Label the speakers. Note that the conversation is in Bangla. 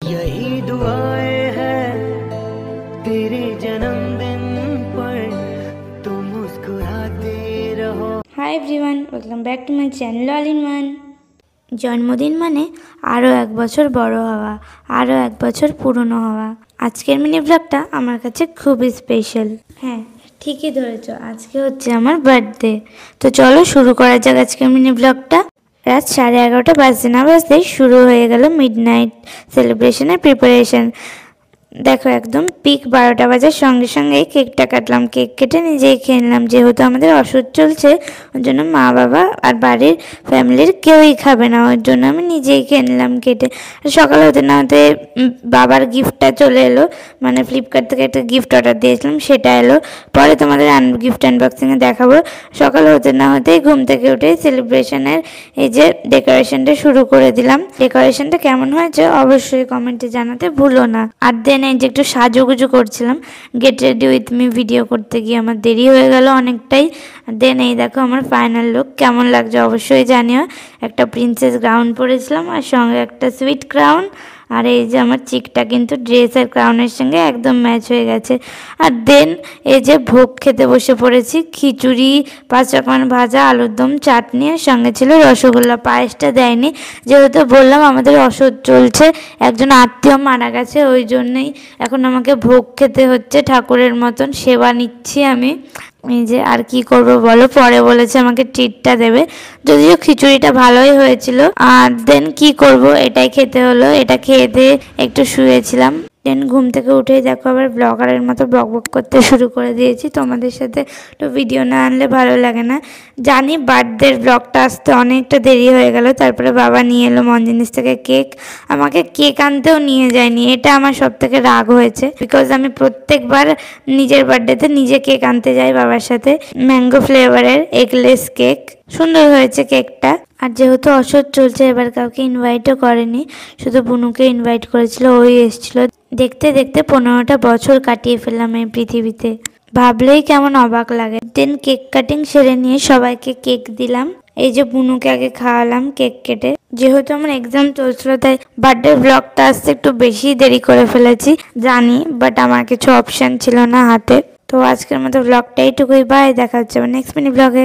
Speaker 1: यही दुआएं हैं तेरे जन्मदिन पर तुम मुस्कुराते रहो।
Speaker 2: Hi everyone, welcome back to my channel all in one. জন্মদিন মানে আরও এক বছর বড় হওয়া, আরও এক বছর পুরনো হওয়া। আজকের মিনি ব্লগটা আমার কাছে খুবই স্পেশাল। হ্যাঁ, ঠিকই ধরেছ, আজকে হচ্ছে আমার বার্থডে। তো চলো শুরু করা যাক আজকের মিনি ব্লগটা। রাত 11:30 বাজতে না বাজতেই শুরু হয়ে গেল মিডনাইট সেলিব্রেশনের প্রিপারেশন। দেখো, একদম পিক 12টা বাজার সঙ্গে সঙ্গেই কেকটা কাটলাম। কেক কেটে নিজেই খেয়ে নিলাম, যেহেতু আমাদের ওষুধ চলছে ওর জন্য মা বাবা আর বাড়ির ফ্যামিলির কেউই খাবে না, ওর জন্য আমি নিজেই খেয়ে নিলাম কেটে। সকাল হতে না হতে বাবার গিফটটা চলে এলো, মানে ফ্লিপকার্ট থেকে একটা গিফট অর্ডার দিয়েছিলাম, সেটা এলো। পরে তোমাদের গিফট আনবক্সিংয়ে দেখাবো। সকাল হতে না হতেই ঘুম থেকে উঠে সেলিব্রেশনের এই যে ডেকোরেশনটা শুরু করে দিলাম। ডেকোরেশনটা কেমন হয়েছে অবশ্যই কমেন্টে জানাতে ভুলো না। আর দেন এই যে একটু সাজুগুজু করছিলাম, get ready with me video করতে গিয়ে আমার দেরি হয়ে গেল অনেকটাই। দেন এই দেখো আমার ফাইনাল লুক, কেমন লাগছে অবশ্যই জানিও। একটা প্রিন্সেস ক্রাউন পরেছিলাম আর সঙ্গে একটা সুইট ক্রাউন। আর এই যে আমার চিকটা কিন্তু ড্রেসের ক্রাউনের সঙ্গে একদম ম্যাচ হয়ে গেছে। আর দেন এই যে ভোগ খেতে বসে পড়েছি, খিচুড়ি, 5 রকমের ভাজা, আলুর দম, চাটনি, আর সঙ্গে ছিল রসগোল্লা। পায়েসটা দেয়নি, যেহেতু বললাম আমাদের ওষুধ চলছে, একজন আত্মীয় মারা গেছে, ওই জন্যই এখন আমাকে ভোগ খেতে হচ্ছে, ঠাকুরের মতন সেবা নিচ্ছি আমি। এই যে আর কি করব বলো, পরে বলেছে আমাকে ট্রিটটা দেবে, যদিও খিচুড়িটা ভালোই হয়েছিল। আর দেন কি করব, এটাই খেতে হলো। এটা খেয়ে দিয়ে একটু শুয়েছিলাম। দেন ঘুম থেকে উঠেই দেখো আবার ব্লগারের মতো ব্লগ করতে শুরু করে দিয়েছি। তোমাদের সাথে একটু ভিডিও না আনলে ভালো লাগে না। জানি বার্থডের ব্লগটা আসতে অনেকটা দেরি হয়ে গেল। তারপরে বাবা নিয়ে এলো মন জিনিস থেকে কেক, আমাকে কেক আনতেও নিয়ে যায়নি, এটা আমার সব থেকে রাগ হয়েছে। বিকজ আমি প্রত্যেকবার নিজের বার্থডেতে নিজে কেক আনতে যাই বাবার সাথে। ম্যাঙ্গো ফ্লেভারের এগলেস কেক, সুন্দর হয়েছে কেকটা। আর যেহেতু ওষুধ চলছে এবার কাউকে ইনভাইটও করেনি, শুধু বুনুকে ইনভাইট করেছিল, ওই এসেছিল। দেখতে দেখতে 15টা বছর কাটিয়ে ফেললাম এই পৃথিবীতে, ভাবলেই কেমন অবাক লাগে। দেন কেক কাটিং সেরে নিয়ে সবাইকে কেক দিলাম। এই যে বুনুকে আগে খাওয়ালাম কেক কেটে। যেহেতু আমার এক্সাম চলছিল তাই বার্থডে ব্লগটা আসতে একটু বেশি দেরি করে ফেলেছি জানি, বাট আমার কিছু অপশন ছিল না হাতে। তো আজকের মতো ব্লগটা এইটুকুই, বাই, দেখা হচ্ছে নেক্সট মিনি ব্লগে।